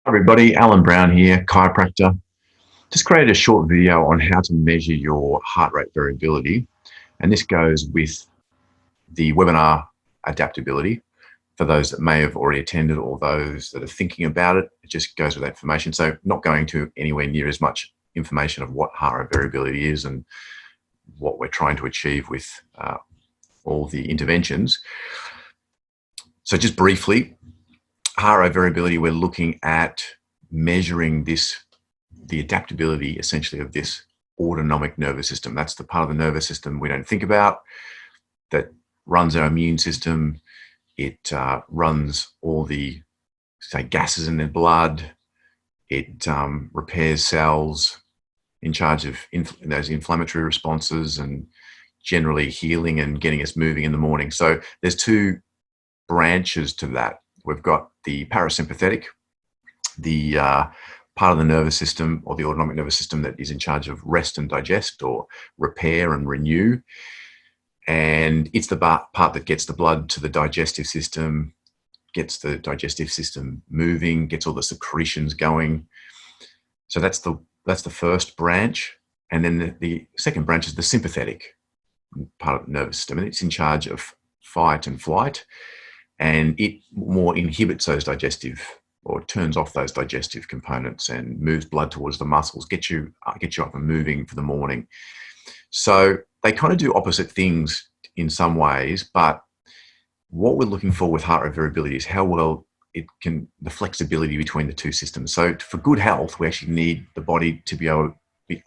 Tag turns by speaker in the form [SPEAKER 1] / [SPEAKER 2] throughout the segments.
[SPEAKER 1] Everybody, Alan Brown here, chiropractor. Just created a short video on how to measure your heart rate variability. And this goes with the webinar adaptability for those that may have already attended or those that are thinking about it. It just goes with that information. So not going to anywhere near as much information of what heart rate variability is and what we're trying to achieve with all the interventions. So just briefly, heart rate variability, we're looking at measuring the adaptability essentially of this autonomic nervous system. That's the part of the nervous system we don't think about that runs our immune system. It runs all the, say, gases in the blood. It repairs cells, in charge of those inflammatory responses and generally healing and getting us moving in the morning. So there's two branches to that. We've got the parasympathetic, the part of the nervous system or the autonomic nervous system that is in charge of rest and digest or repair and renew. And it's the part that gets the blood to the digestive system, gets the digestive system moving, gets all the secretions going. So that's the first branch. And then the second branch is the sympathetic part of the nervous system. And it's in charge of fight and flight. And it more inhibits those digestive or turns off those digestive components and moves blood towards the muscles, get you up and moving for the morning. So they kind of do opposite things in some ways, but what we're looking for with heart rate variability is how well the flexibility between the two systems. So for good health, we actually need the body to be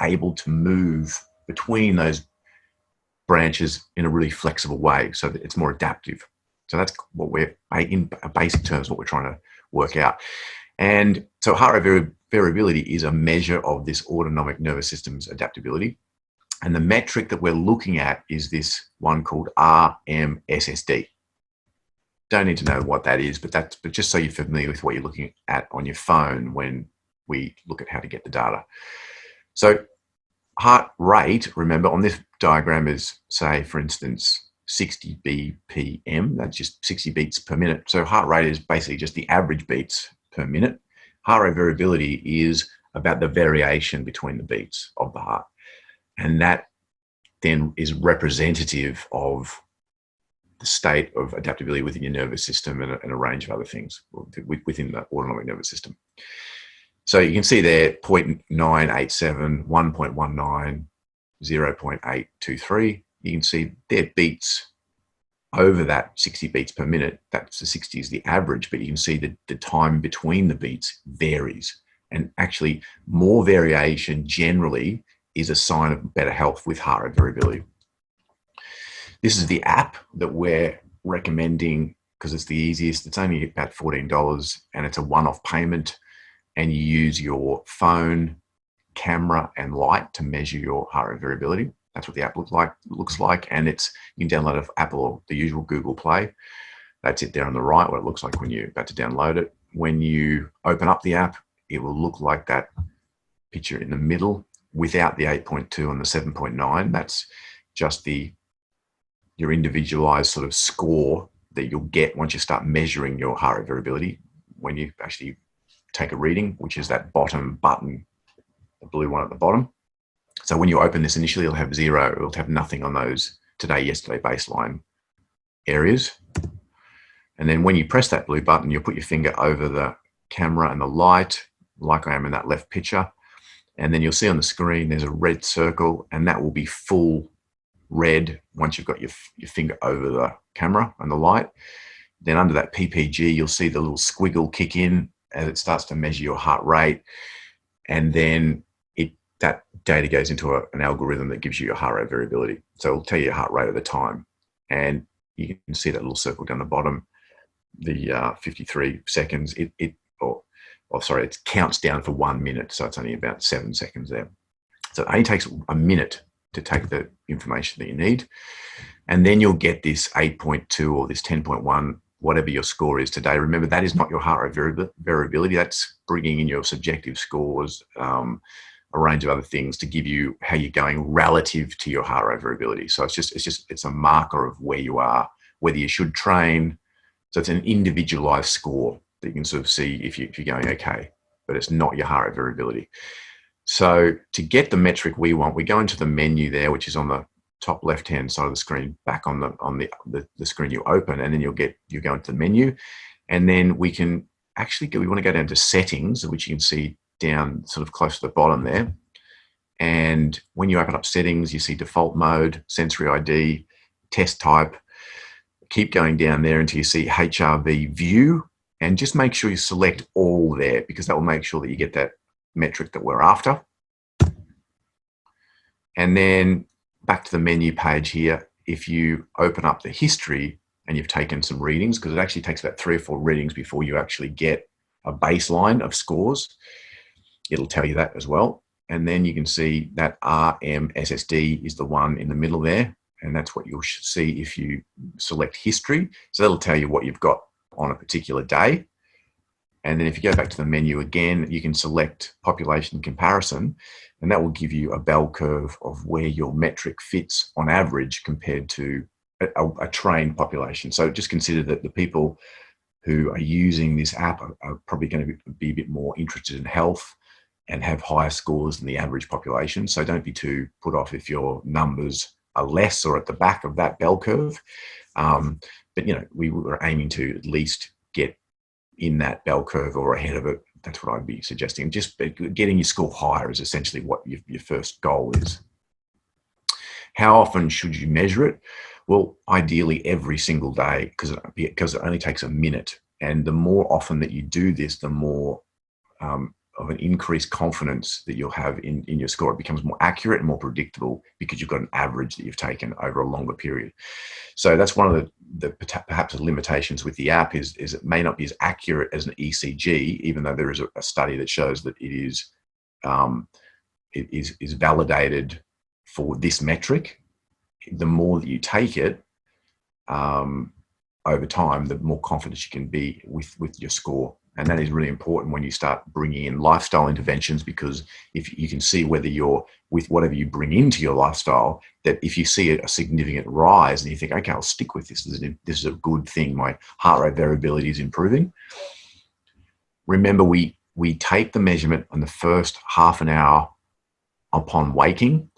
[SPEAKER 1] able to move between those branches in a really flexible way so that it's more adaptive. So that's what in basic terms, what we're trying to work out. And so heart rate variability is a measure of this autonomic nervous system's adaptability. And the metric that we're looking at is this one called RMSSD. Don't need to know what that is, but just so you're familiar with what you're looking at on your phone when we look at how to get the data. So heart rate, remember on this diagram is, say, for instance, 60 BPM, that's just 60 beats per minute. So heart rate is basically just the average beats per minute. Heart rate variability is about the variation between the beats of the heart. And that then is representative of the state of adaptability within your nervous system and a range of other things within the autonomic nervous system. So you can see there 0.987, 1.19, 0.823. You can see their beats over that 60 beats per minute. That's the 60 is the average, but you can see that the time between the beats varies. And actually more variation generally is a sign of better health with heart rate variability. This is the app that we're recommending because it's the easiest. It's only about $14 and it's a one-off payment, and you use your phone, camera and light to measure your heart rate variability. That's what the app looks like, and you can download it for Apple or the usual Google Play. That's it there on the right, what it looks like when you're about to download it. When you open up the app, it will look like that picture in the middle without the 8.2 and the 7.9. That's just your individualized sort of score that you'll get once you start measuring your heart rate variability when you actually take a reading, which is that bottom button, the blue one at the bottom. So when you open this initially, it'll have 0. It'll have nothing on those today, yesterday baseline areas. And then when you press that blue button, you'll put your finger over the camera and the light, like I am in that left picture. And then you'll see on the screen, there's a red circle, and that will be full red once you've got your finger over the camera and the light. Then under that PPG, you'll see the little squiggle kick in as it starts to measure your heart rate. And then that data goes into an algorithm that gives you your heart rate variability. So it'll tell you your heart rate at the time. And you can see that little circle down the bottom, the 53 seconds. It counts down for 1 minute. So it's only about 7 seconds there. So it only takes a minute to take the information that you need. And then you'll get this 8.2 or this 10.1, whatever your score is today. Remember, that is not your heart rate variability. That's bringing in your subjective scores, a range of other things to give you how you're going relative to your heart rate variability. So it's a marker of where you are, whether you should train. So it's an individualized score that you can sort of see if you're going okay. but it's not your heart rate variability. So to get the metric we want, we go into the menu there, which is on the top left-hand side of the screen, back on the screen you open, and then you go into the menu, and then we can actually we want to go down to settings, which you can see down sort of close to the bottom there. And when you open up settings, you see default mode, sensory ID, test type. Keep going down there until you see HRV view, and just make sure you select all there, because that will make sure that you get that metric that we're after. And then back to the menu page here, if you open up the history and you've taken some readings, because it actually takes about 3 or 4 readings before you actually get a baseline of scores, it'll tell you that as well. And then you can see that RMSSD is the one in the middle there, and that's what you'll see if you select history. So that'll tell you what you've got on a particular day. And then if you go back to the menu again, you can select population comparison, and that will give you a bell curve of where your metric fits on average compared to a trained population. So just consider that the people who are using this app are probably going to be a bit more interested in health and have higher scores than the average population. So don't be too put off if your numbers are less or at the back of that bell curve. But we were aiming to at least get in that bell curve or ahead of it. That's what I'd be suggesting. Just getting your score higher is essentially what your first goal is. How often should you measure it? Well, ideally every single day, because it only takes a minute. And the more often that you do this, the more of an increased confidence that you'll have in your score. It becomes more accurate and more predictable because you've got an average that you've taken over a longer period. So that's one of the perhaps the limitations with the app is it may not be as accurate as an ECG, even though there is a study that shows that it is validated for this metric. The more that you take it over time, the more confident you can be with your score. And that is really important when you start bringing in lifestyle interventions, because if you can see whether you're, with whatever you bring into your lifestyle, that if you see a significant rise and you think, okay, I'll stick with this. This is a good thing. My heart rate variability is improving. Remember, we take the measurement on the first half an hour upon waking.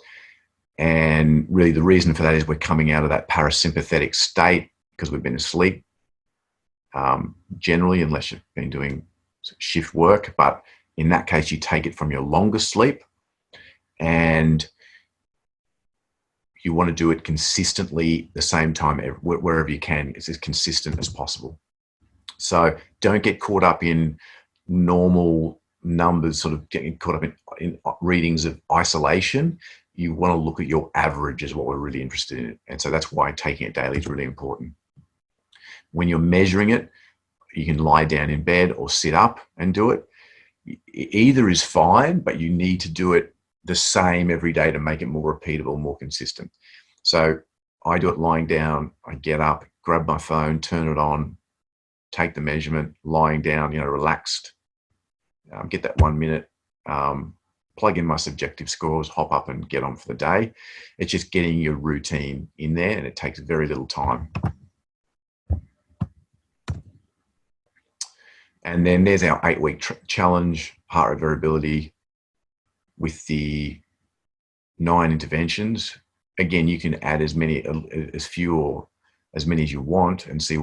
[SPEAKER 1] And really the reason for that is we're coming out of that parasympathetic state because we've been asleep. Generally, unless you've been doing shift work, but in that case, you take it from your longest sleep, and you want to do it consistently the same time wherever you can. It's as consistent as possible. So don't get caught up in normal numbers, sort of getting caught up in readings of isolation. You want to look at your average is what we're really interested in. And so that's why taking it daily is really important. When you're measuring it, you can lie down in bed or sit up and do it. Either is fine, but you need to do it the same every day to make it more repeatable, more consistent. So I do it lying down. I get up, grab my phone, turn it on, take the measurement, lying down, relaxed, get that 1 minute, plug in my subjective scores, hop up and get on for the day. It's just getting your routine in there, and it takes very little time. And then there's our 8-week challenge, heart rate variability with the 9 interventions. Again, you can add as few or as many as you want and see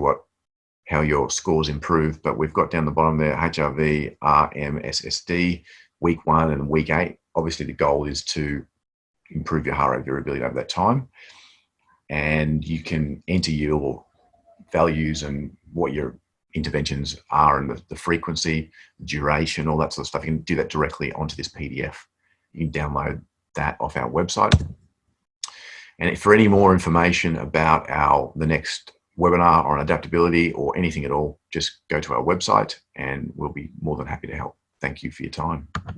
[SPEAKER 1] how your scores improve. But we've got down the bottom there, HRV, RMSSD, week 1 and week 8. Obviously the goal is to improve your heart rate variability over that time. And you can enter your values and what your interventions are and the frequency, duration, all that sort of stuff. You can do that directly onto this PDF. You can download that off our website. And for any more information about the next webinar on adaptability or anything at all, just go to our website and we'll be more than happy to help. Thank you for your time.